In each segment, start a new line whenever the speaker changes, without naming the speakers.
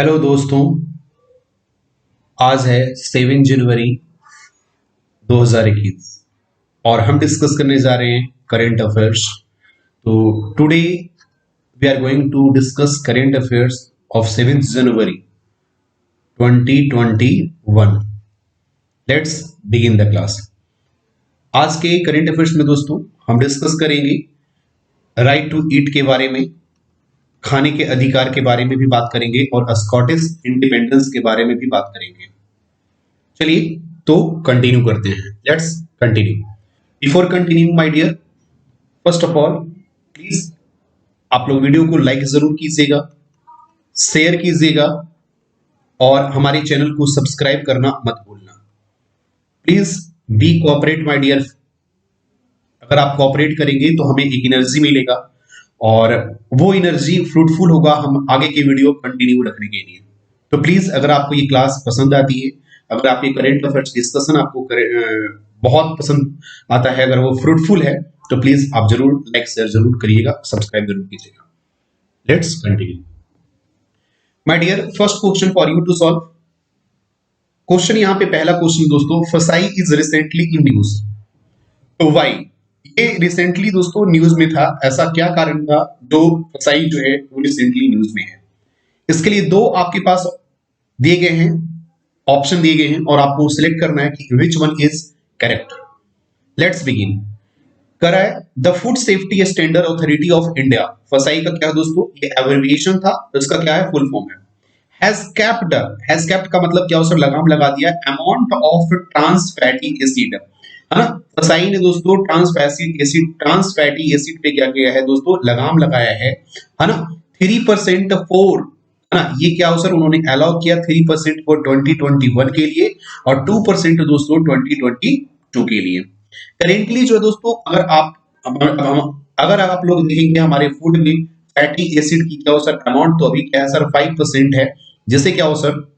Hello दोस्तों। आज है 7 जनवरी 2021 और हम डिस्कस करने जा रहे हैं करंट अफेयर्स। तो today we are going to discuss current affairs of 7 January 2021। Let's begin the class. आज के करंट अफेयर्स में दोस्तों हम डिस्कस करेंगे राइट टू ईट के बारे में, खाने के अधिकार के बारे में भी बात करेंगे और स्कॉटिश इंडिपेंडेंस के बारे में भी बात करेंगे। चलिए तो कंटिन्यू करते हैं। Let's continue. Before continue my dear, first of all please आप लोग वीडियो को लाइक जरूर कीजिएगा, शेयर कीजिएगा और हमारे चैनल को सब्सक्राइब करना मत भूलना। Please be cooperate my dear. अगर आप कोऑपरेट करेंगे तो हमें एक एनर्जी मिलेगा और वो एनर्जी फ्रूटफुल होगा हम आगे के वीडियो कंटिन्यू रखने के लिए। तो प्लीज अगर आपको ये क्लास पसंद आती है, अगर आप ये करंट अफेयर्स डिस्कशन आपको बहुत पसंद आता है, अगर वो फ्रूटफुल है तो प्लीज आप जरूर लाइक शेयर जरूर करिएगा, सब्सक्राइब जरूर कीजिएगा। Let's continue my dear. First question for you to solve. Question यहाँ पे पहला क्वेश्चन दोस्तों, FSSAI is recently in news. तो वाई, ये रिसेंटली दोस्तों न्यूज में था। ऐसा क्या कारण था जो फसाई जो है वो रिसेंटली न्यूज में है? इसके लिए दो आपके पास दिए गए हैं, ऑप्शन दिए गए हैं और आपको सिलेक्ट करना है कि which one is correct. Let's begin. कर रहा है the food safety standard authority of India. फसाई का क्या दोस्तों, ये एब्रिविएशन था, तो इसका क्या है, फुल फॉर्म है। हैज केप्ट का मतलब क्या, उसे लगाम लगा दिया amount of trans fatty acid, है ना। फसाई ने दोस्तों ट्रांस फैटी एसिड पे क्या किया है दोस्तों, लगाम लगाया है ना। 3% फॉर, है ना, ये क्या सर उन्होंने अलाउ किया 3% फॉर 2021 के लिए और 2% दोस्तों 2022 के लिए। करेंटली जो है दोस्तों, अगर आप लोग देखेंगे हमारे फूड में फैटी एसिड की क्या हो सर अमाउंट, तो अभी क्या है सर 5% है। जैसे क्या हो सर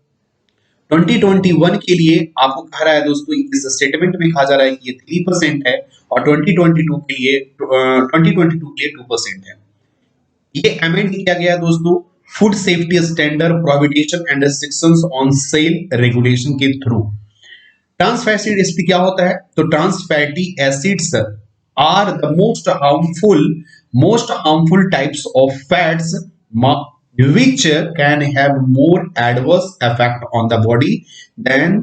2021 के लिए आपको कह रहा है दोस्तों, इस स्टेटमेंट में कहा जा रहा है कि ये 3% है और 2022 के लिए 2% है। ये अमेंड किया गया दोस्तों food safety standard prohibition and restrictions on sale regulation के थ्रू। ट्रांस फैटी एसिड क्या होता है, तो trans fatty acids are the most harmful types of fats which can have more adverse effect on the body than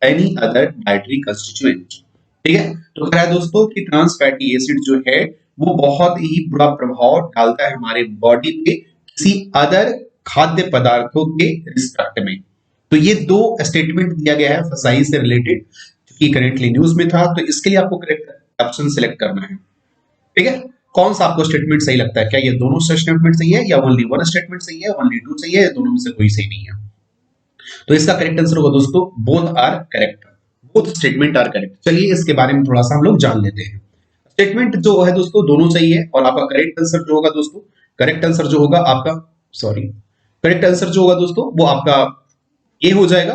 any other dietary constituent। ठीक है, तो कह रहा है दोस्तों कि ट्रांस फैटी एसिड जो है वो बहुत ही बुरा प्रभाव डालता है हमारे बॉडी पे किसी अदर खाद्य पदार्थों के रिस्पेक्ट में। तो ये दो स्टेटमेंट दिया गया है फसाई से रिलेटेड, जो कि करेंटली न्यूज में था। तो इसके लिए आपको करेक्ट ऑप्शन सिलेक्ट करना है। ठीक है, कौन सा आपको स्टेटमेंट सही लगता है? क्या ये दोनों स्टेटमेंट सही है या ओनली वन स्टेटमेंट सही है, ओनली टू सही है, या दोनों में से कोई सही नहीं है? तो इसका करेक्ट आंसर होगा दोस्तों both are correct, both statement are correct. चलिए इसके बारे में थोड़ा सा हम लोग जान लेते हैं। स्टेटमेंट जो है दोस्तों दोनों सही है और आपका करेक्ट आंसर जो होगा दोस्तों, करेक्ट आंसर जो होगा आपका करेक्ट आंसर जो होगा दोस्तों वो आपका ये हो जाएगा।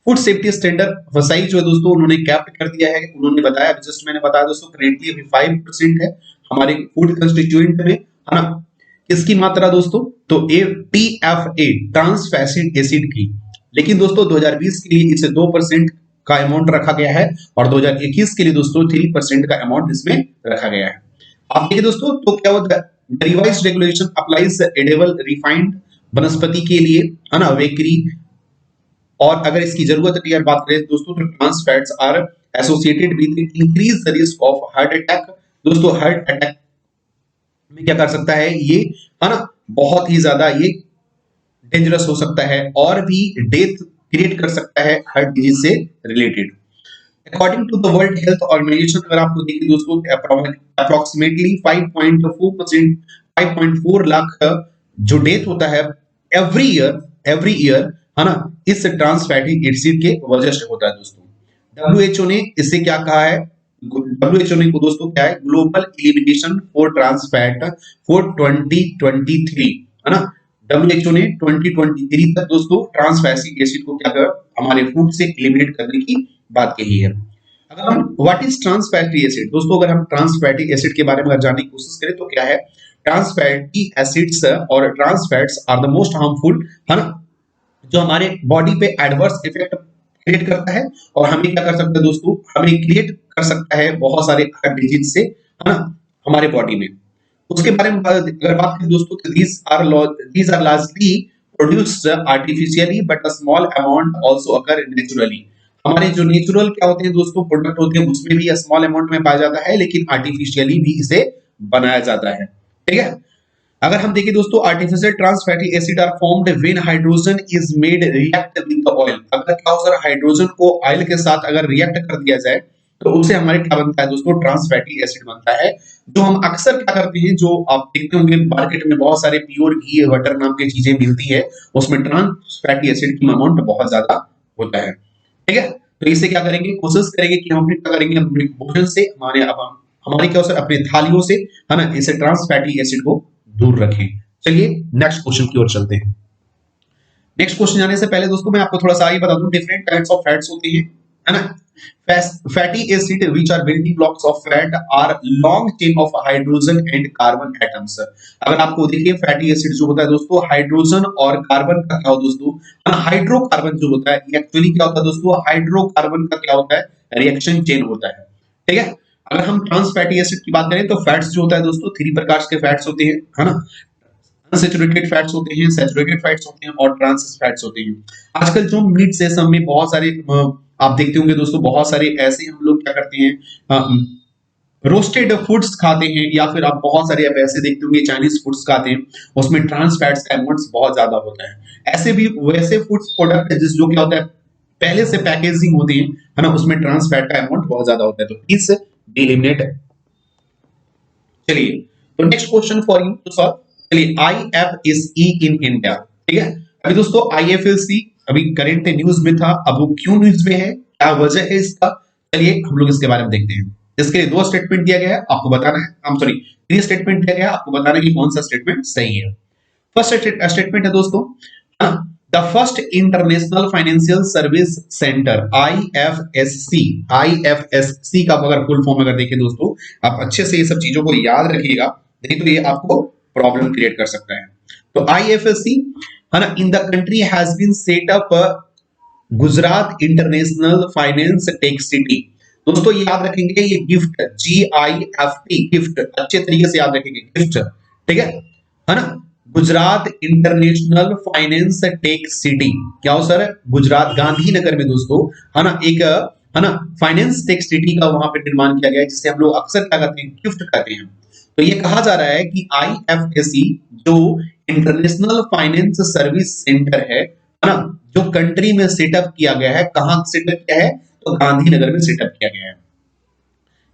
फूड सेफ्टी स्टैंडर्ड फसाई जो है दोस्तों उन्होंने कैप्ट कर दिया है। उन्होंने बताया, जस्ट मैंने बताया दोस्तों, करेंटली अभी 5% है हमारे फूड कंस्टिट्यूएंट में, है ना। किसकी मात्रा दोस्तों, तो TFA ट्रांस फैटी एसिड की। लेकिन दोस्तों 2020 के लिए इसे 2% का अमाउंट रखा गया है और 2021 के लिए दोस्तों 3% का अमाउंट इसमें रखा गया है। आप देखिए दोस्तों, तो क्या होता है, revised regulation applies edible refined वनस्पति के लिए, है ना, बेकरी। और अगर इसकी जरूरत की बात करें दोस्तों, तो trans fats are associated with increase the risk of heart attack. दोस्तों हार्ट अटैक में क्या कर सकता है ये, है ना, बहुत ही ज्यादा ये डेंजरस हो सकता है और भी डेथ क्रिएट कर सकता है हार्ट डिजीज से related. According to the world health organization, अगर आपको देखिए दोस्तों, अप्रोक्सीमेटली 5.4 लाख जो डेथ होता है एवरी ईयर, है ना, इस ट्रांस फैटी एसिड के वजह से होता है दोस्तों। WHO ने इससे क्या कहा है, WHO ने को दोस्तों क्या है, global elimination for trans fat for 2023, है ना। WHO ने 2023 तक दोस्तों ट्रांस फैटी एसिड को क्या कर हमारे फूड से एलिमिनेट करने की बात कही है। अगर हम what is trans fatty acid दोस्तों, अगर हम ट्रांस फैटी एसिड के बारे में जानने की कोशिश करें तो क्या है, ट्रांस फैटी एसिड्स और trans fats are the most harmful, है ना, जो हमारे बॉडी पे एडवर्स इफेक्ट क्रिएट करता है, और हमें क्या कर सकता है दोस्तों, हमें क्रिएट कर सकता है बहुत सारे डिजीज से, है ना, हमारे बॉडी में। उसके बारे में अगर बात करें दोस्तों, तो these are largely produced artificially but a small amount also occur naturally। हमारे जो नेचुरल क्या होते हैं दोस्तों, प्रोडक्ट होते हैं, उसमें भी स्मॉल अमाउंट में पाया जाता है, लेकिन आर्टिफिशियली भी इसे बनाया जाता है। ठीक है। अगर हम देखें दोस्तों, artificial trans fatty acid are formed when hydrogen is made react with the oil. अगर क्या हो सर, हाइड्रोजन को ऑयल के साथ अगर रिएक्ट कर दिया जाए तो उससे हमारे क्या बनता है दोस्तों, ट्रांस फैटी एसिड बनता है। जो हम अक्सर क्या करते हैं, जो आप देखते होंगे मार्केट में बहुत सारे प्योर घी बटर नाम की चीजें मिलती है, उसमें ट्रांस फैटी एसिड की अमाउंट बहुत ज्यादा होता है। ठीक है। तो इसे क्या करेंगे, कोशिश करेंगे कि हम अपने क्या करेंगे, अपने भोजन से हमारे क्या हो सर, अपने थालियों से, है ना, इसे ट्रांस फैटी एसिड को दूर रखें। चलिए नेक्स्ट क्वेश्चन की ओर चलते हैं। नेक्स्ट क्वेश्चन जाने से पहले दोस्तों मैं आपको थोड़ा सा ये बता दूं, डिफरेंट टाइप्स ऑफ फैट्स होते हैं, है ना। Fatty acid which are building blocks of fat are long chain of hydrogen and carbon atoms. अगर आपको देखिए, फैटी एसिड जो होता है दोस्तों, हाइड्रोजन और कार्बन का क्या होता है दोस्तों, हाइड्रोकार्बन जो होता है, एक्चुअली क्या होता है दोस्तों, हाइड्रोकार्बन का क्या होता है, रिएक्शन चेन होता है। ठीक है। अगर हम ट्रांस फैटी एसिड की बात करें तो फैट्स जो होता है दोस्तों, 3 प्रकार के फैट्स होते हैं, है ना। अनसैचुरेटेड फैट्स होते हैं, सैचुरेटेड फैट्स होते हैं और ट्रांस फैट्स होते हैं। आजकल जो मीट से सब में बहुत सारे आप देखते होंगे दोस्तों, बहुत सारे ऐसे हम लोग क्या करते हैं, रोस्टेड फूड्स खाते हैं, या फिर आप बहुत सारे आप ऐसे देखते होंगे चाइनीज फूड्स खाते हैं, उसमें ट्रांस फैट्स का अमाउंट बहुत ज्यादा होता है। ऐसे भी वैसे फूड्स प्रोडक्ट है जिस जो क्या होता है, पहले से पैकेजिंग होती है ना, उसमें ट्रांस फैट का अमाउंट बहुत ज्यादा होता है, तो प्लीज एलिमिनेट। चलिए, तो next question for you to solve. चलिए, IFSC इन इंडिया। ठीक है। अभी दोस्तों IFSC अभी करंट न्यूज में था, अब वो क्यों न्यूज में है, क्या वजह है इसका, चलिए हम लोग इसके बारे में देखते हैं। इसके लिए 2 स्टेटमेंट दिया गया है, आपको बताना है, I'm सॉरी 3 स्टेटमेंट दिया गया है, आपको बताना है कि कौन सा स्टेटमेंट सही है। फर्स्ट स्टेटमेंट है दोस्तों, the first international financial service centre IFSC का अगर फुल फॉर्म अगर देखें दोस्तों, आप अच्छे से ये सब चीजों को याद रखिएगा, नहीं तो ये आपको प्रॉब्लम क्रिएट कर सकता है। तो IFSC, है ना, in the country has been set up Gujarat international finance tech city. दोस्तों याद रखेंगे, ये गिफ्ट GIFT गिफ्ट, अच्छे तरीके से याद रखेंगे, गिफ्ट। ठीक है ना। Gujarat international finance tech city क्या हो सर, गुजरात गांधीनगर में दोस्तों, है ना, एक, है ना, फाइनेंस टेक सिटी का वहां पे निर्माण किया गया है, जिसे हम लोग अक्सर क्या कहते हैं, गिफ्ट कहते हैं। तो ये कहा जा रहा है कि IFSC जो इंटरनेशनल फाइनेंस सर्विस सेंटर है ना, जो कंट्री में सेटअप किया गया है, कहां सेटअप किया है, तो गांधीनगर में सेटअप किया गया है।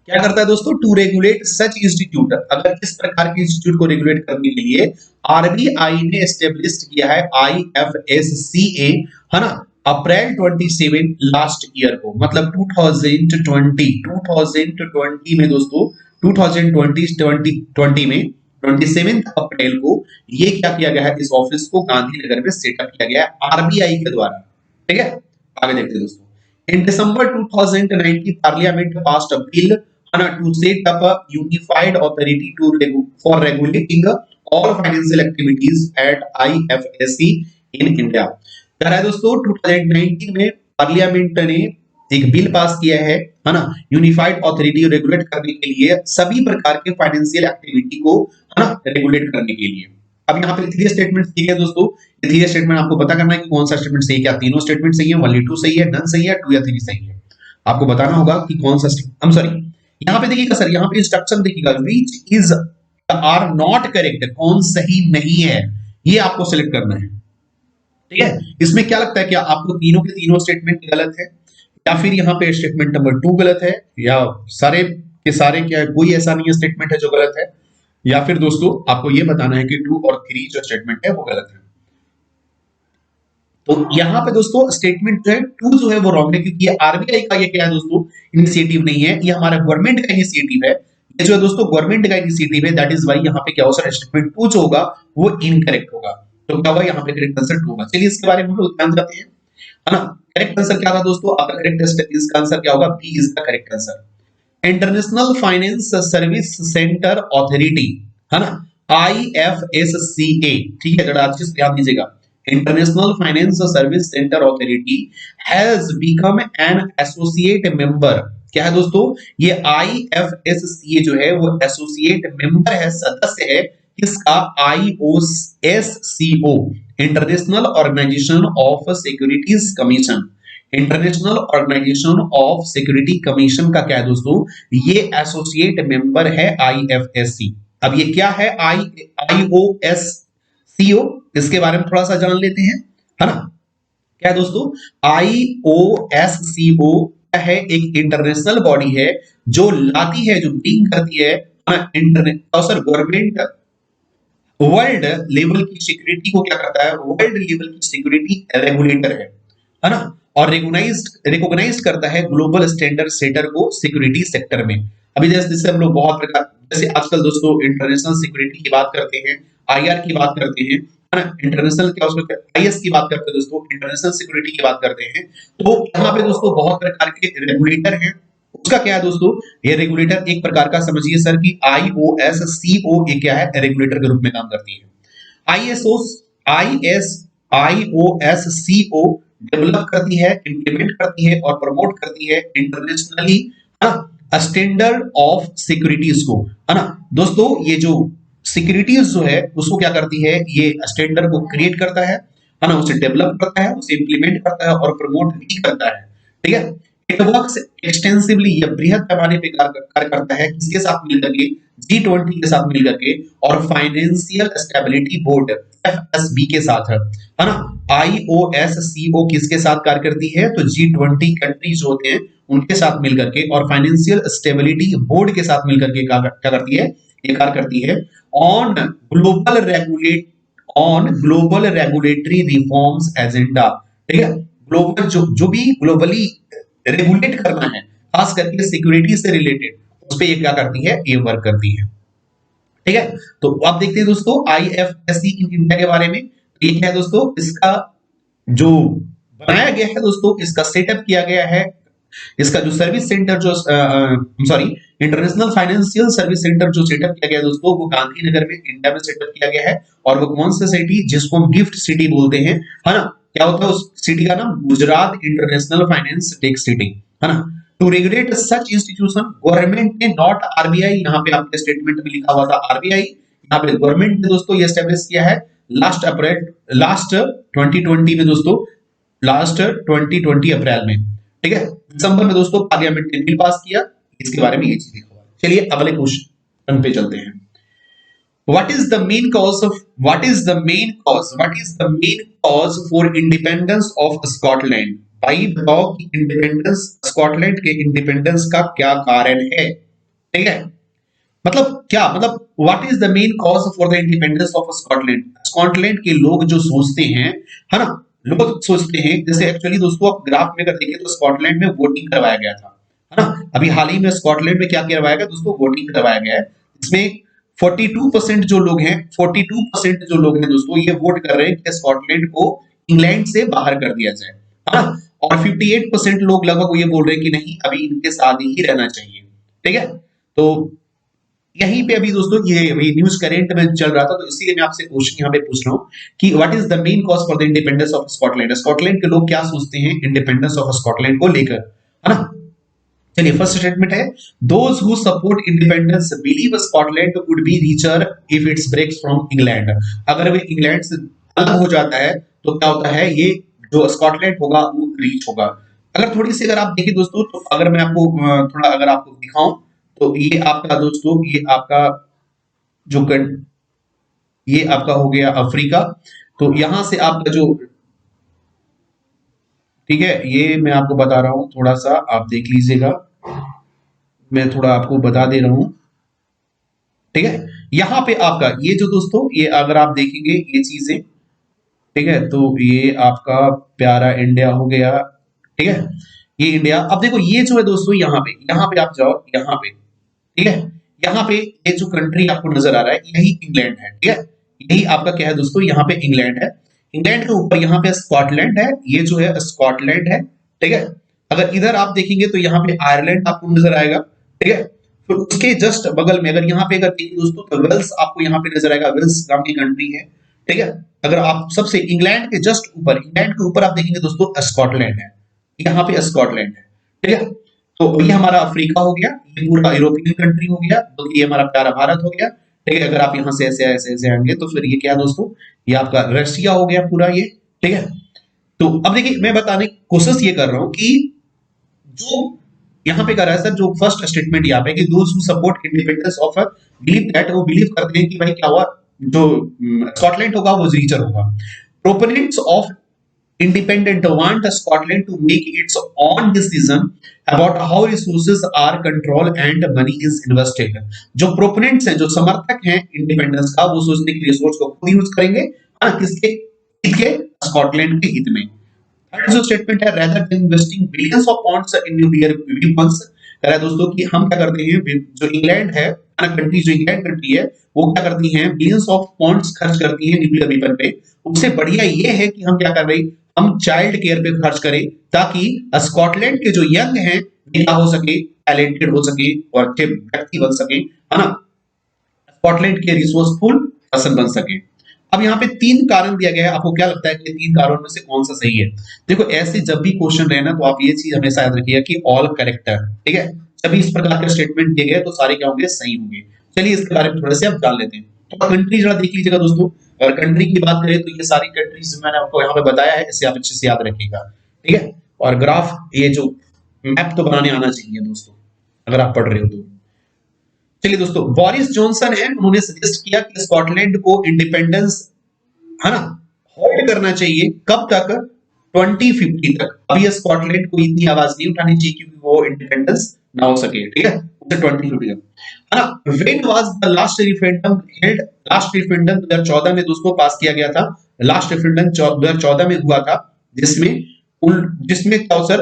क्या करता है दोस्तों, टू रेगुलेट सच इंस्टीट्यूट। अगर इस प्रकार के इंस्टीट्यूट को रेगुलेट करने के लिए RBI ने एस्टेब्लिश किया है IFSCA, है ना, अप्रैल 27 लास्ट ईयर को, मतलब 2020 में दोस्तों, 2020 में 27 अप्रैल को ये क्या किया गया है, इस ऑफिस को गांधीनगर में सेटअप किया गया है RBI के द्वारा। ठीक है। आगे देखते हैं दोस्तों, in December 2019 Parliament passed a bill to set up a unified authority for regulating all financial activities at IFSC in India। कह रहा है दोस्तों 2019 में पार्लियामेंट ने एक बिल पास किया है ना, यूनिफाइड अथॉरिटी रेगुलेट करने के लिए, सभी प्रकार के फाइनेंशियल एक्टिविटी को, है ना, रेगुलेट करने के लिए। अब यहाँ पे 3 स्टेटमेंट दिए गए दोस्तों, ये 3 स्टेटमेंट आपको पता करना है कि कौन सा स्टेटमेंट सही है, क्या तीनों स्टेटमेंट सही है, ओनली 2 सही है, नन सही है, 2 या 3 सही है। आपको बताना होगा कि कौन सा I'm सॉरी, यहाँ पे देखिएगा सर, यहाँ पे इंस्ट्रक्शन देखिएगा, which is are not correct, कौन सही नहीं है, ये आपको सिलेक्ट करना है। ठीक है। इसमें क्या लगता है, क्या आपको तीनों के तीनों स्टेटमेंट गलत है, या फिर यहाँ पे स्टेटमेंट नंबर 2 गलत है, या सारे के सारे, क्या कोई ऐसा नहीं है स्टेटमेंट है जो गलत है, या फिर दोस्तों आपको ये बताना है कि 2 और 3 जो स्टेटमेंट है वो गलत है। तो यहाँ पे दोस्तों स्टेटमेंट जो है 2 जो है वो रॉन्ग है, क्योंकि ये RBI का ये क्या है दोस्तों, इनिशिएटिव नहीं है, ये हमारा गवर्नमेंट का इनिशिएटिव है, ये जो है दोस्तों गवर्नमेंट का इनिशिएटिव है, दैट इज वाई यहाँ पे क्या हो सर, स्टेटमेंट 2 जो होगा वो इनकरेक्ट होगा। तो क्या होगा, यहाँ पे करेक्ट आंसर 2 होगा। चलिए इसके बारे में हम लोग ध्यान देते हैं, है ना। करेक्ट आंसर क्या था दोस्तों, आपका करेक्ट इसका आंसर क्या होगा, B is the correct answer. International finance service centre authority, है ना, IFSCA। ठीक है, जरा अच्छे से ध्यान दीजिएगा, international finance service centre authority has become an associate member. क्या है दोस्तों, ये IFSCA जो है वो एसोसिएट मेंबर है, सदस्य है किसका, IOSCO, international organization of securities commission. International organization of security commission का क्या है दोस्तों, ये एसोसिएट मेंबर है IFSC। अब ये क्या है IOSCO, इसके बारे में थोड़ा सा जान लेते हैं, है ना। क्या है दोस्तों, IOSCO है एक इंटरनेशनल बॉडी है जो लाती है, जो ब्रिंग करती है इंटरनेट और गवर्नमेंट वर्ल्ड लेवल की सिक्योरिटी को क्या करता है, वर्ल्ड लेवल की सिक्योरिटी रेगुलेटर है ना, और रिकॉग्नाइज्ड करता है ग्लोबल स्टैंडर्ड सेटर को सिक्योरिटी सेक्टर में। अभी जैसे हम लोग बहुत प्रकार, जैसे आजकल दोस्तों इंटरनेशनल सिक्योरिटी की बात करते हैं, IR की बात करते हैं, है ना, इंटरनेशनल क्या उसमें IS की बात करते हैं दोस्तों, इंटरनेशनल सिक्योरिटी की बात करते हैं। तो यहाँ पे दोस्तों बहुत प्रकार के रेगुलेटर हैं। उसका क्या है दोस्तों, ये रेगुलेटर एक प्रकार का समझिए सर कि IOSCO ये क्या है, रेगुलेटर के रूप में काम करती है। IOSCO डेवलप करती है, इंप्लीमेंट करती है और प्रमोट करती है इंटरनेशनली स्टैंडर्ड ऑफ सिक्योरिटीज को, है ना दोस्तों। ये जो सिक्योरिटीज जो है उसको क्या करती है, ये स्टैंडर्ड को क्रिएट करता है ना, उसे डेवलप करता है, उसे इंप्लीमेंट करता है और प्रमोट भी करता है, ठीक है। इट वर्क्स एक्सटेंसिवली, यह बृहद पैमाने पे कार्य करता है किसके साथ मिलकर के, G20 के साथ मिलकर के, और फाइनेंशियल स्टेबिलिटी बोर्ड FSB के साथ है ना। IOSCO किसके साथ कार्य करती है, तो G20 कंट्रीज होते हैं उनके साथ मिलकर के, और फाइनेंशियल स्टेबिलिटी बोर्ड के साथ मिलकर के क्या करती है, ये कार्य करती है on global regulatory reforms agenda, ठीक है। ग्लोबल जो भी ग्लोबली रेगुलेट करना है, खास करके सिक्योरिटी से रिलेटेड, उस पे ये क्या करती है, ये वर्क करती है, ठीक है। तो आप देखते हैं दोस्तों IFSC इन इंडिया के बारे में, तो ये क्या है दोस्तों, इसका जो बनाया गया है दोस्तों, इसका सेटअप किया गया है, इसका जो सर्विस सेंटर जो sorry international financial service centre जो सेटअप किया गया दोस्तों, वो गांधीनगर में इंडिया में सेटअप किया गया है। और वो कौन सा सिटी, जिसको हम गिफ्ट सिटी बोलते हैं, है ना, क्या होता है उस सिटी का नाम, Gujarat international finance tech city, है ना। To regulate such institution, government ने नॉट RBI, यहाँ पे आपके स्टेटमेंट में लिखा हुआ था RBI, यहाँ पे गवर्नमेंट ने दोस्तों ये एस्टेब्लिश किया है लास्ट 2020 में दोस्तों, लास्ट 2020 अप्रैल में, ठीक है। दिसंबर में दोस्तों पार्लियामेंट ने बिल पास किया, इसके बारे में ये चीज लिखा हुआ है। चलिए अगले क्वेश्चन पे चलते हैं। What is the main cause for independence of Scotland? भाई बताओ कि इंडिपेंडेंस, स्कॉटलैंड के इंडिपेंडेंस का क्या कारण है, ठीक है। मतलब क्या मतलब, what is the main cause for the independence of Scotland. Scotland के लोग जो सोचते हैं, है ना, लोग सोचते हैं, जैसे एक्चुअली दोस्तों आप ग्राफ में अगर देखें तो स्कॉटलैंड में वोटिंग करवाया गया था, है ना। अभी हाल ही में स्कॉटलैंड में क्या करवाया गया दोस्तों, वोटिंग करवाया गया है। इसमें 42% जो लोग हैं, 42% जो लोग हैं दोस्तों, ये वोट कर रहे हैं कि स्कॉटलैंड को इंग्लैंड से बाहर कर दिया जाए, है ना। और 58% लोग लगभग ये बोल रहे हैं कि नहीं, अभी इनके साथ ही रहना चाहिए, ठीक है। तो यहीं पे अभी दोस्तों ये न्यूज करेंट में चल रहा था, तो इसीलिए मैं आपसे क्वेश्चन यहाँ पे पूछ रहा हूँ कि what is the main cause for the independence of Scotland. Scotland के लोग क्या सोचते हैं इंडिपेंडेंस ऑफ स्कॉटलैंड को लेकर, है ना। चलिए फर्स्ट स्टेटमेंट है, those who support independence believe Scotland would be richer if it's breaks from England. अगर वे इंग्लैंड से अलग हो जाता है तो क्या होता है, ये जो स्कॉटलैंड होगा वो रिच होगा। अगर थोड़ी सी अगर आप देखिए दोस्तों, तो अगर मैं आपको थोड़ा अगर आपको दिखाऊं, तो ये आपका दोस्तों, ये आपका जो ये आपका हो गया अफ्रीका। तो यहां से आपका जो, ठीक है, ये मैं आपको बता रहा हूं, थोड़ा सा आप देख लीजिएगा, मैं थोड़ा आपको बता दे रहा हूं, ठीक है। यहां पे आपका ये जो दोस्तों, ये अगर आप देखेंगे ये चीजें, ठीक है, तो ये आपका प्यारा इंडिया हो गया, ठीक है, ये इंडिया। अब देखो ये जो है दोस्तों, यहाँ पे आप जाओ, यहाँ पे, ठीक है, यहाँ पे ये जो कंट्री आपको नजर आ रहा है, यही इंग्लैंड है, ठीक है। यही आपका क्या है दोस्तों, यहाँ पे इंग्लैंड है। इंग्लैंड के ऊपर यहाँ पे स्कॉटलैंड है, ये जो है स्कॉटलैंड है, ठीक है। अगर इधर आप देखेंगे तो यहाँ पे आयरलैंड आपको नजर आएगा, ठीक है। फिर उसके जस्ट बगल में अगर यहाँ पे अगर देखिए दोस्तों, तो वेल्स आपको यहाँ पे नजर आएगा, वेल्स नाम की कंट्री है, ठीक है। अगर आप सबसे इंग्लैंड के जस्ट ऊपर, इंग्लैंड के ऊपर आप देखेंगे दोस्तों स्कॉटलैंड है, यहाँ पे स्कॉटलैंड है, ठीक है। तो ये हमारा अफ्रीका हो गया, ये पूरा यूरोपियन कंट्री हो गया, तो ये हमारा प्यारा भारत हो गया, ठीक है। अगर आप यहाँ से ऐसे ऐसे ऐसे आएंगे तो फिर ये क्या दोस्तों, ये आपका रशिया हो गया पूरा ये, ठीक है। तो अब देखिए मैं बताने की कोशिश ये कर रहा हूं कि जो यहाँ पे कर रहा है सर, जो फर्स्ट स्टेटमेंट यहाँ पे कि those who support independence of believe that, वो बिलीव करते हैं कि भाई क्या हुआ, जो स्कॉटलैंड होगा वो रिचर होगा। Proponents of independent want Scotland to make its own decision about how resources are controlled and money is invested। जो प्रोपोनेंट्स हैं, जो समर्थक हैं इंडिपेंडेंस का, वो सोचने की रिसोर्स को खुद यूज करेंगे, हाँ किसके हित के, स्कॉटलैंड के हित में। थर्ड जो स्टेटमेंट है, rather than investing billions of pounds in nuclear weapons, कह रहा है दोस्तों कि हम क्या करते हैं, जो इंग्लैंड है कंट्री, जो इंग्लैंड कंट्री है वो क्या करती है, बिलियंस ऑफ पाउंड्स खर्च करती है न्यूक्लियर वेपन पे। उससे बढ़िया ये है कि हम क्या कर रहे हैं, हम चाइल्ड केयर पे खर्च करें, ताकि स्कॉटलैंड के जो यंग हैं क्या हो सके, टैलेंटेड हो सके और अच्छे व्यक्ति बन सके, है ना, स्कॉटलैंड के रिसोर्सफुल पर्सन बन सके। अब यहाँ पे तीन कारण दिया गया है, आपको क्या लगता है कि तीन कारणों में से कौन सा सही है? देखो ऐसे जब भी क्वेश्चन रहे ना, तो आप ये चीज हमेशा याद रखिएगा कि ऑल करेक्टर, ठीक है, जब इस प्रकार के स्टेटमेंट दिए गए तो सारे क्या होंगे, सही होंगे। चलिए इसके बारे में थोड़े से आप जान लेते हैं। तो कंट्री जरा देख लीजिएगा दोस्तों, अगर कंट्री की बात करें तो ये सारी कंट्रीज मैंने आपको यहाँ पे बताया है, इसे आप अच्छे से याद रखिएगा, ठीक है। और ग्राफ, ये जो मैप तो बनाने आना चाहिए दोस्तों, अगर आप पढ़ रहे हो तो। चलिए दोस्तों, बोरिस जॉनसन है, उन्होंने सजेस्ट किया कि स्कॉटलैंड को इंडिपेंडेंस, है ना, होल्ड करना चाहिए, कब तक, 2050 तक। अभी स्कॉटलैंड को इतनी आवाज नहीं उठानी चाहिए क्योंकि वो इंडिपेंडेंस ना हो सके, ठीक है, उसे 2050 तक, है ना। When was the last referendum held? Last referendum 2014 में दोस्तों पास किया गया था, लास्ट रेफरेंडम 2014 में हुआ था, जिसमें जिसमें क्या हो sir,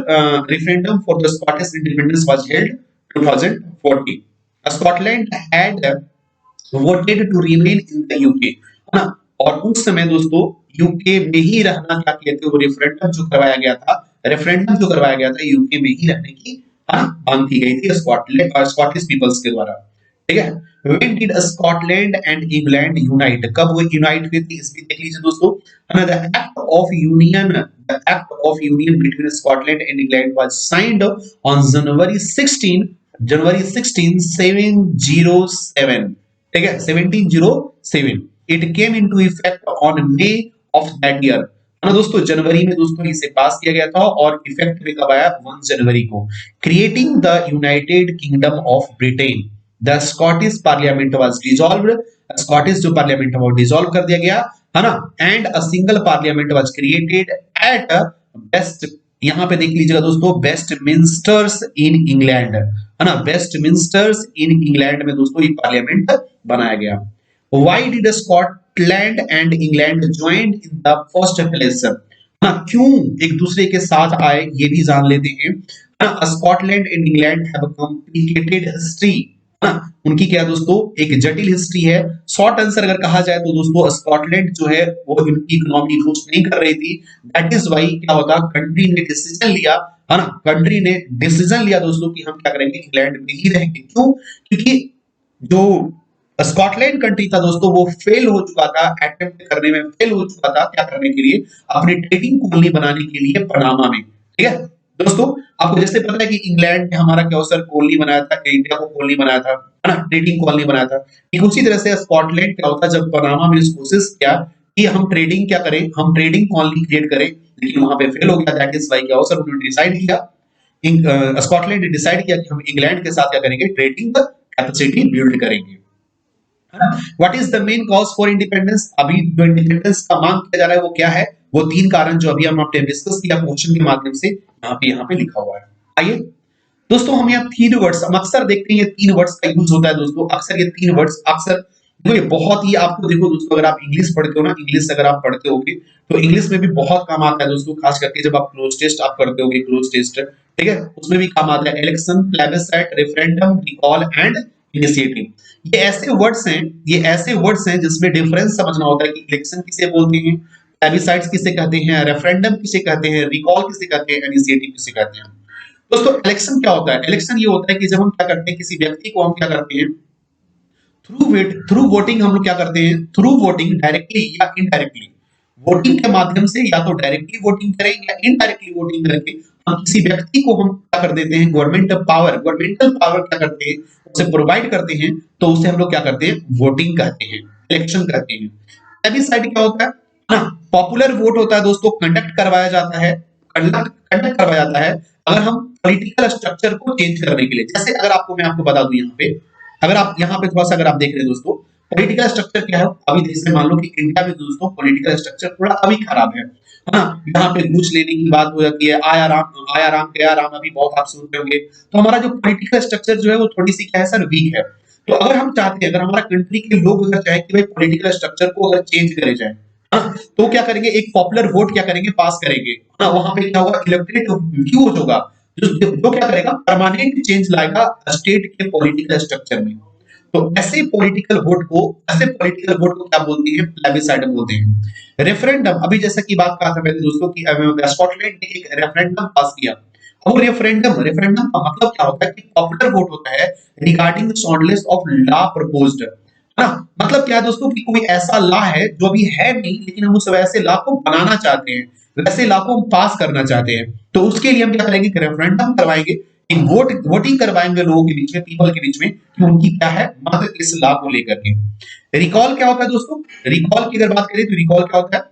referendum for the Scottish independence was held 2014। Scotland had voted to remain in the UK, है ना। और उस समय दोस्तों यूके में ही रहना, क्या कहते हैं, वो रेफरेंडम जो करवाया गया था, रेफरेंडम जो करवाया गया था यूके में ही रहने की मांग की गई थी स्कॉटलैंड और स्कॉटिश पीपल्स के द्वारा, ठीक है। When did Scotland and England unite? कब वो यूनाइट हुए थे, इसमें देख लीजिए दोस्तों, है ना। The act of union between Scotland and England was signed on January 16, 707, ठीक है, 1707। It came into effect on May of that year, है ना दोस्तों, जनवरी में दोस्तों इसे पास किया गया था और इफेक्ट में कब आया, 1 जनवरी को। Creating the United Kingdom of Britain, the Scottish parliament was dissolved, Scottish जो पार्लियामेंट है वो डिसॉल्व कर दिया गया, है ना। And a single parliament was created at west, यहां पे देख लीजिएगा दोस्तों, वेस्टमिंस्टर्स इन इंग्लैंड, है ना, वेस्टमिंस्टर्स इन इंग्लैंड में दोस्तों ये पार्लियामेंट बनाया गया। Why did Scotland and England joined in the first place? हाँ, क्यों एक दूसरे के साथ आए ये भी जान लेते हैं। Scotland and England have complicated history, है ना, उनकी क्या दोस्तों एक जटिल हिस्ट्री है। शॉर्ट आंसर अगर कहा जाए तो दोस्तों स्कॉटलैंड जो है वो इनकी इकोनॉमी बूस्ट नहीं कर रही थी, दैट इज व्हाई क्या होता, कंट्री ने डिसीजन लिया, है ना, कंट्री ने डिसीजन लिया दोस्तों कि हम क्या करेंगे, इंग्लैंड में ही रहेंगे। क्यों? क्योंकि जो स्कॉटलैंड कंट्री था दोस्तों वो फेल हो चुका था, अटेम्प्ट करने में फेल हो चुका था, क्या करने के लिए, अपनी ट्रेडिंग कॉलोनी बनाने के लिए पनामा में, ठीक है दोस्तों। आपको जैसे पता है कि इंग्लैंड ने हमारा क्या सर कॉलोनी बनाया था, इंडिया को कॉलोनी बनाया था, है ना, ट्रेडिंग कॉलोनी बनाया था। ठीक उसी तरह से स्कॉटलैंड क्या होता, जब पनामा में इस कोशिश किया कि हम ट्रेडिंग क्या करें, हम ट्रेडिंग कॉलोनी क्रिएट करें, लेकिन वहां पे फेल हो गया। दैट इज व्हाई क्या सर उन्होंने डिसाइड किया, स्कॉटलैंड ने डिसाइड किया कि हम इंग्लैंड के साथ क्या करेंगे, ट्रेडिंग कैपेसिटी बिल्ड करेंगे। What is the main cause for independence? अभी जो इंडिपेंडेंस का मांग किया जा रहा है वो क्या है, वो तीन कारण जो अभी हम आपने डिस्कस किया क्वेश्चन के माध्यम से, यहाँ पे लिखा हुआ है। आइए दोस्तों, हम यहाँ तीन वर्ड्स हम अक्सर देखते हैं, ये तीन वर्ड्स का यूज होता है दोस्तों, अक्सर ये तीन वर्ड्स अक्सर देखो, ये बहुत ही आपको देखो दोस्तों, अगर आप इंग्लिश पढ़ते हो ना, इंग्लिश अगर आप पढ़ते होगे तो इंग्लिश में भी बहुत काम आता है दोस्तों, खास करके जब आप क्लोज टेस्ट आप करते होगे, क्लोज टेस्ट, ठीक है, उसमें भी काम आता है। Election, plebiscite, referendum, recall and initiative, ये ऐसे वर्ड्स हैं, ये ऐसे वर्ड्स हैं जिसमें डिफरेंस समझना होता है कि इलेक्शन किसे बोलते हैं, प्लेबिसाइट्स किसे कहते हैं, रेफरेंडम किसे कहते हैं, रिकॉल किसे कहते हैं, इनिशिएटिव किसे कहते हैं। दोस्तों इलेक्शन क्या होता है? इलेक्शन ये होता है कि जब हम क्या करते हैं, किसी व्यक्ति को हम क्या करते हैं, थ्रू वोटिंग हम लोग क्या करते हैं, थ्रू वोटिंग डायरेक्टली या इनडायरेक्टली, वोटिंग के माध्यम से या तो डायरेक्टली वोटिंग करें या इनडायरेक्टली वोटिंग करके हम किसी व्यक्ति को हम क्या कर देते हैं, गवर्नमेंटल पावर क्या करते हैं, उसे प्रोवाइड करते हैं, तो उसे हम लोग क्या करते हैं, वोटिंग कहते हैं, इलेक्शन कहते हैं। प्लेबिसाइड क्या होता है ना, पॉपुलर वोट होता है दोस्तों, कंडक्ट करवाया जाता है, कंडक्ट करवाया जाता है अगर हम पॉलिटिकल स्ट्रक्चर को चेंज करने के लिए। जैसे अगर आपको मैं आपको बता दूं यहाँ पे, अगर आप यहाँ पे थोड़ा सा अगर आप देख रहे हैं दोस्तों, पॉलिटिकल स्ट्रक्चर क्या है अभी, जैसे मान लो कि इंडिया में दोस्तों पॉलिटिकल स्ट्रक्चर थोड़ा अभी खराब है ना, यहाँ पे घूस लेने की बात हो जाती है, आया राम गया राम, अभी बहुत आप सुन रहे होंगे। तो हमारा जो पॉलिटिकल स्ट्रक्चर जो है वो थोड़ी सी क्या है सर, वीक है। तो अगर हम चाहते हैं, अगर हमारा कंट्री के लोग अगर चाहे कि भाई पॉलिटिकल स्ट्रक्चर को अगर चेंज करे जाए, हाँ, तो क्या करेंगे, एक पॉपुलर वोट क्या करेंगे, पास करेंगे, हाँ, वहां पे क्या होगा, इलेक्ट्रेट व्यूज होगा, जो क्या करेगा, परमानेंट चेंज लाएगा स्टेट के पॉलिटिकल स्ट्रक्चर में। तो ऐसे पॉलिटिकल वोट को क्या बोलती है, प्लेबिसाइड बोलते हैं। रेफरेंडम, अभी जैसा कि बात कहा था मैंने दोस्तों कि स्कॉटलैंड ने एक रेफरेंडम पास किया। अब रेफरेंडम का मतलब क्या होता है कि पॉपुलर वोट होता है regarding shortlist of law proposed, है ना। मतलब क्या है दोस्तों कि कोई ऐसा लॉ है जो अभी है नहीं, लेकिन हम उस वैसे लॉ को बनाना चाहते हैं, वैसे लॉ को हम पास करना चाहते हैं, तो उसके लिए हम क्या करेंगे, रेफरेंडम करवाएंगे, एक वोटिंग करवाएंगे लोगों के बीच में, पीपल के बीच में, कि उनकी क्या है मत इस लॉ को लेकर के। रिकॉल क्या होता है दोस्तों, रिकॉल की अगर बात करें तो रिकॉल क्या होता है,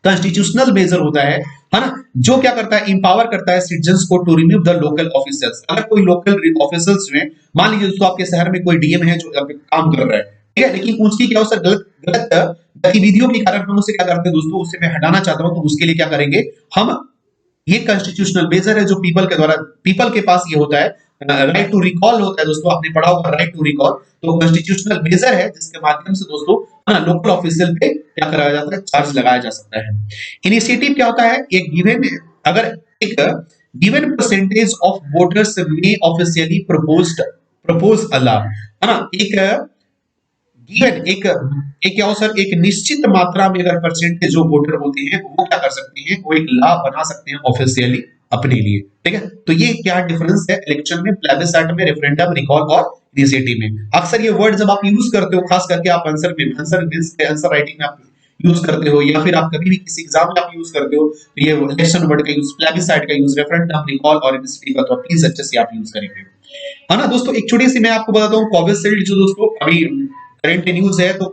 कॉन्स्टिट्यूशनल मेजर होता है ना, जो क्या करता है, इंपावर करता है सिटीजंस को to remove the local officers. अगर कोई लोकल ऑफिसर्स में, मान लीजिए दोस्तों आपके शहर में कोई डीएम है जो काम कर रहा है, ठीक है, लेकिन उसकी क्या हो सर, गलत गलत गतिविधियों के कारण हम उसे क्या करते हैं दोस्तों, उसे मैं हटाना चाहता हूं, तो उसके लिए क्या करेंगे हम, ये कॉन्स्टिट्यूशनल मेजर है जो पीपल के द्वारा, पीपल के पास ये होता है, राइट टू रिकॉल होता है दोस्तों, आपने पढ़ा होगा राइट टू रिकॉल। तो कॉन्स्टिट्यूशनल मेजर है जिसके माध्यम से दोस्तों लोकल ऑफिशियल पे क्या कराया जाता है, चार्ज लगाया जा सकता है। इनिशिएटिव क्या होता है, एक गिवन, अगर एक गिवन परसेंटेज ऑफ वोटर्स में ऑफिशियली प्रपोज अ लॉ, है ना, एक गिवन एक क्या हो सर, एक निश्चित मात्रा में अगर परसेंटेज जो वोटर होते हैं वो क्या कर सकते हैं, वो एक लॉ बना सकते हैं ऑफिशियली अपने लिए, ठीक है। तो ये क्या डिफरेंस है इलेक्शन में, प्लेबिसाइट में, रेफरेंडम, रिकॉल और इनिशिएटिव में। अक्सर ये वर्ड जब आप यूज करते हो, खास करके आप आंसर राइटिंग में आप यूज करते हो, या फिर आप कभी भी किसी एग्जाम में आप यूज करते हो, तो ये इलेक्शन वर्ड का यूज, प्लेबिसाइट का यूज, रेफरेंडम, रिकॉल और इनिशिएटिव का तो प्लीज अच्छे से आप यूज करेंगे, है ना दोस्तों। एक छोटी सी मैं आपको बताता हूँ, कोविशील्ड जो दोस्तों अभी करंट न्यूज है, तो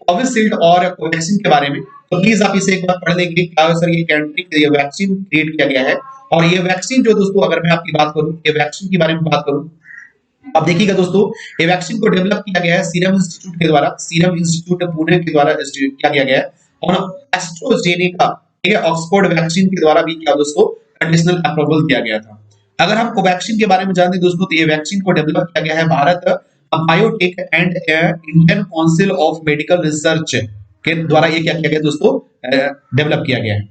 कोविशील्ड और कोवैक्सीन के बारे में, तो प्लीज आप इसे एक बार पढ़ लेंगे, क्या सर ये कंट्री ये वैक्सीन क्रिएट किया गया है। और ये वैक्सीन जो दोस्तों, अगर मैं आपकी बात करूं, ये वैक्सीन के बारे में बात करूं, अब देखिएगा दोस्तों, ये वैक्सीन को डेवलप किया गया है सीरम इंस्टीट्यूट के द्वारा, सीरम इंस्टीट्यूट पुणे के द्वारा किया गया है, और एस्ट्राजेनेका, ठीक है, ऑक्सफोर्ड वैक्सीन के द्वारा भी क्या दोस्तों, कंडीशनल अप्रूवल दिया गया था। अगर हम कोवैक्सीन के बारे में जानें दोस्तों, तो ये वैक्सीन को डेवलप किया गया है Bharat biotech and Indian council of medical research के द्वारा, ये क्या किया गया दोस्तों, डेवलप किया गया है,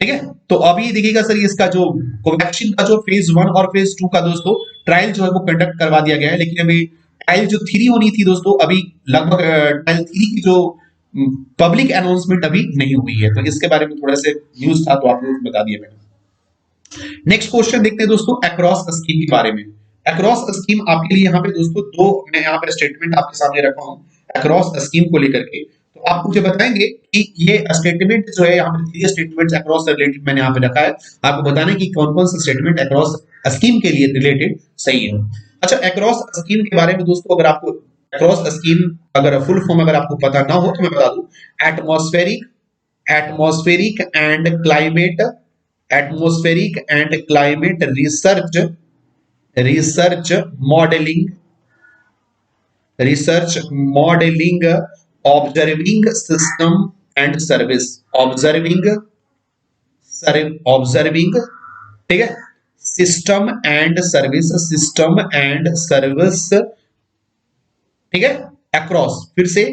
ठीक है। तो अभी देखिएगा सर, इसका जो कोवैक्सीन का जो फेज 1 और फेज 2 का दोस्तों ट्रायल जो है वो कंडक्ट करवा दिया गया है, लेकिन अभी ट्रायल जो 3 होनी थी दोस्तों, अभी लगभग ट्रायल 3 की जो पब्लिक अनाउंसमेंट अभी नहीं हुई है, तो इसके बारे में थोड़ा से न्यूज था तो आपको बता दिया मैंने। नेक्स्ट क्वेश्चन देखते हैं दोस्तों, अक्रॉस स्कीम के बारे में। अक्रॉस स्कीम आपके लिए यहाँ पे दोस्तों दो मैं यहाँ पे स्टेटमेंट आपके सामने रखा हूँ अक्रॉस स्कीम को लेकर के, तो आप मुझे बताएंगे कि ये स्टेटमेंट जो है, यहाँ पे 3 स्टेटमेंट्स अक्रॉस से रिलेटेड मैंने यहाँ पे रखा है, आपको बताना है कि कौन कौन सा स्टेटमेंट अक्रॉस स्कीम के लिए रिलेटेड सही है। अच्छा, अक्रॉस स्कीम के बारे में दोस्तों, अगर आपको अक्रॉस स्कीम अगर फुल फॉर्म अगर आपको पता ना हो तो मैं बता दूं, atmospheric atmospheric and climate atmospheric and climate research modelling observing system and service observing, ठीक है, सिस्टम एंड सर्विस, ठीक है, अक्रॉस, फिर से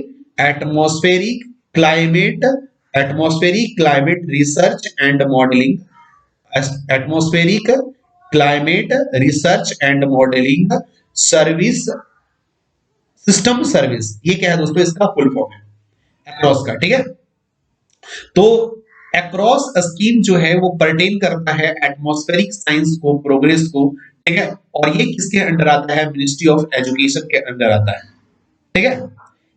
climate atmospheric climate research and modelling, atmospheric climate research and modelling service, system service, ये क्या है दोस्तों, इसका फुल फॉर्म है अक्रॉस का, ठीक है। तो अक्रॉस स्कीम जो है वो परटेन करता है एटमॉस्फेरिक साइंस को, प्रोग्रेस को, ठीक है, और ये किसके अंडर आता है? मिनिस्ट्री ऑफ एजुकेशन के अंडर आता है, ठीक है।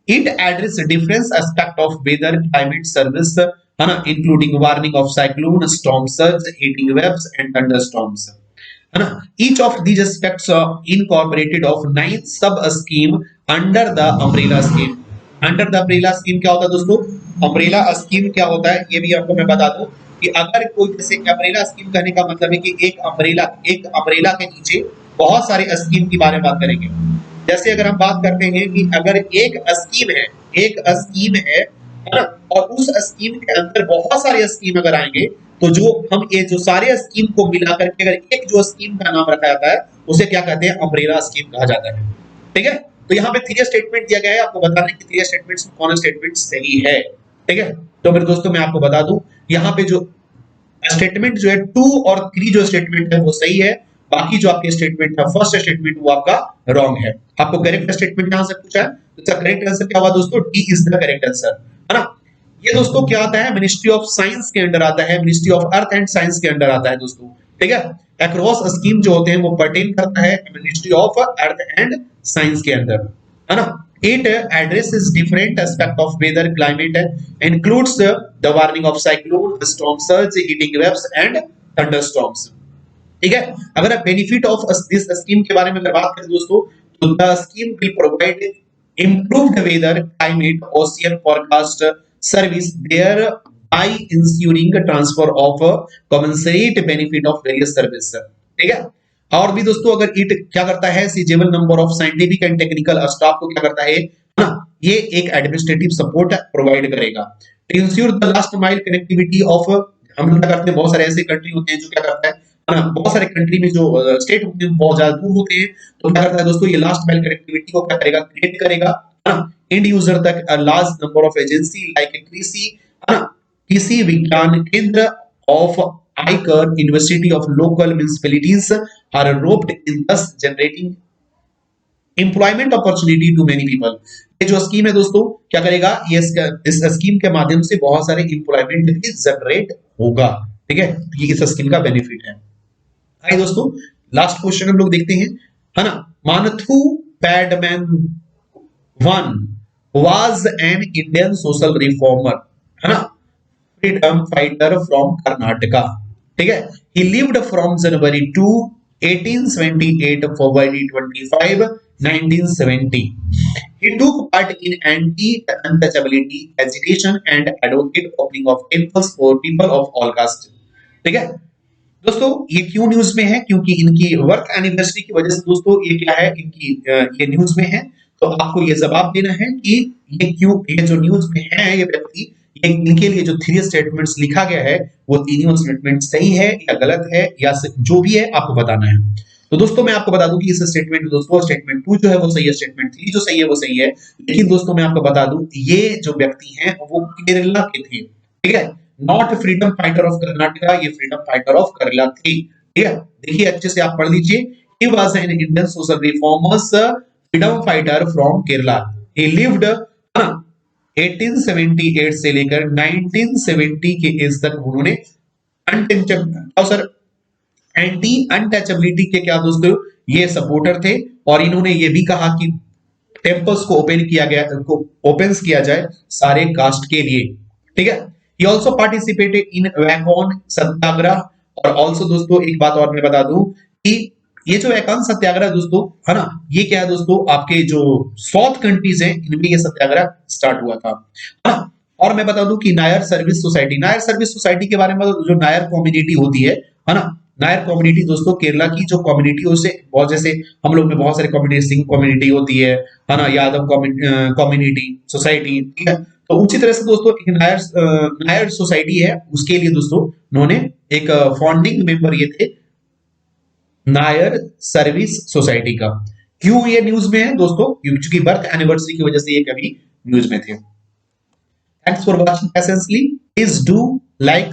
It address difference aspect of weather climate service, है ना, including warning of cyclone, storm surge, heating waves and thunderstorms, है ना। Each of these aspects incorporated of 9 sub scheme under the umbrella scheme. Under the umbrella scheme क्या होता है दोस्तों? Umbrella scheme क्या होता है ये भी आपको मैं बता दूं कि अगर कोई, जैसे अम्ब्रेला स्कीम कहने का मतलब है कि एक अम्ब्रेला के नीचे बहुत सारे स्कीम की बारे में बात करेंगे। जैसे अगर हम बात करते हैं कि अगर एक स्कीम है ना, और उस स्कीम के अंदर बहुत सारे स्कीम अगर आएंगे, तो जो हम ये जो सारे स्कीम को मिला करके अगर एक जो स्कीम का नाम रखा जाता है, उसे क्या कहते हैं? अम्ब्रेला स्कीम कहा जाता है, ठीक है। तो यहाँ पे 3 स्टेटमेंट दिया गया है, आपको बताना है कि 3 स्टेटमेंट्स में कौन स्टेटमेंट सही है, ठीक है। तो मेरे दोस्तों मैं आपको बता दूं, यहाँ पे जो स्टेटमेंट जो है 2 और 3 जो स्टेटमेंट है वो सही है, बाकी जो आपके स्टेटमेंट है, फर्स्ट स्टेटमेंट वो आपका रॉन्ग है। आपको करेक्ट स्टेटमेंट यहां से पूछा है, तो इसका करेक्ट आंसर क्या हुआ दोस्तों? D is the correct answer, है ना। ये दोस्तों क्या आता है? मिनिस्ट्री ऑफ साइंस के अंडर आता है, ministry of earth and science के अंडर आता है दोस्तों, ठीक है। अक्रॉस स्कीम जो होते हैं वो पर्टेन करता है ministry of earth and science के अंदर, है ना। It addresses different aspect of weather climate, includes the warning of cyclone, storm surge, heating waves and thunderstorms, ठीक है। अगर आप बेनिफिट ऑफ दिस स्कीम के बारे में अगर बात करें दोस्तों, तो the scheme will provide improved weather climate ocean forecast service there by ensuring transfer of commensurate benefit of various service, ठीक है। और भी दोस्तों अगर इट क्या करता है? Sizeable number of scientific and technical staff को क्या करता है ना, ये एक एडमिनिस्ट्रेटिव सपोर्ट प्रोवाइड करेगा। To ensure the last mile connectivity of, हम क्या करते हैं, बहुत सारे ऐसे कंट्री होते हैं जो क्या करता है ना, बहुत सारे कंट्री में जो स्टेट होते हैं बहुत ज्यादा दूर होते हैं, तो क्या करता है दोस्तों? ये लास्ट माइल कनेक्टिविटी को क्या करेगा? क्रिएट करेगा, है ना। एंड यूजर तक large number of agency like Krishi, है ना, Krishi Vigyan Kendra of ICAR, university of local municipalities are roped in thus generating employment opportunity to many people। ये जो स्कीम है दोस्तों क्या करेगा? ये इस स्कीम के माध्यम से बहुत सारे एम्प्लॉयमेंट भी जनरेट होगा, ठीक है। ये इस स्कीम का बेनिफिट है। आइए दोस्तों लास्ट क्वेश्चन हम लोग देखते हैं, है ना। Mannathu Padmanabhan was an Indian social reformer, है ना, फ्रीडम फाइटर फ्रॉम कर्नाटका, ठीक है। He lived from January 2 1878 February 25 1970। He took part in anti-untouchability agitation and advocate opening of temples for people of all castes, ठीक है। दोस्तों ये क्यों न्यूज में है? क्योंकि इनकी वर्क एनिवर्सरी की वजह से दोस्तों ये क्या है, इनकी ये न्यूज में है। तो आपको ये जवाब देना है कि ये क्यों, ये जो न्यूज में है ये व्यक्ति, ये इनके लिए जो 3 स्टेटमेंट्स लिखा गया है वो तीनों स्टेटमेंट सही है या गलत है, या जो भी है आपको बताना है। तो दोस्तों मैं आपको बता दूं कि इस स्टेटमेंट में दोस्तों स्टेटमेंट 2 जो है वो सही है, स्टेटमेंट 3 जो सही है वो सही है। लेकिन दोस्तों मैं आपको बता दूं ये जो व्यक्ति हैं वो केरला के थे, ठीक है। Not freedom fighter of Karnataka, ये फ्रीडम फाइटर ऑफ केरला थी, ठीक है। देखिए अच्छे से आप पढ़ लीजिए। He was an Indian social reformers freedom fighter from Kerala. He lived 1878 से लेकर 1970 के एज तक उन्होंने एंटी अनटचेबिलिटी के क्या दोस्तों ये सपोर्टर थे। और इन्होंने ये भी कहा कि टेम्पल्स को ओपन किया जाए सारे कास्ट के लिए, ठीक है। He also participated in वैकोन सत्याग्रह। और ऑल्सो दोस्तों एक बात और मैं बता दूं कि ये जो वैकोन सत्याग्रह दोस्तों, है ना, ये क्या है दोस्तों, आपके जो साउथ कंट्रीज हैं इनमें ये सत्याग्रह स्टार्ट हुआ था, है ना। और मैं बता दूं कि नायर सर्विस सोसाइटी के बारे में, जो नायर कम्युनिटी होती है ना, नायर कम्युनिटी दोस्तों केरला की जो कम्युनिटी उसे बहुत, जैसे हम लोग में बहुत सारे कम्युनिटी, सिंह कम्युनिटी होती है ना, यादव कम्युनिटी सोसाइटी, ठीक है। तो उसी तरह से दोस्तों एक नायर सोसाइटी है, उसके लिए दोस्तों उन्होंने एक फाउंडिंग मेंबर ये थे नायर सर्विस सोसाइटी का। क्यों ये न्यूज में है दोस्तों? क्योंकि बर्थ एनिवर्सरी की वजह से ये कभी न्यूज में थे। Thanks for watching patiently, please do like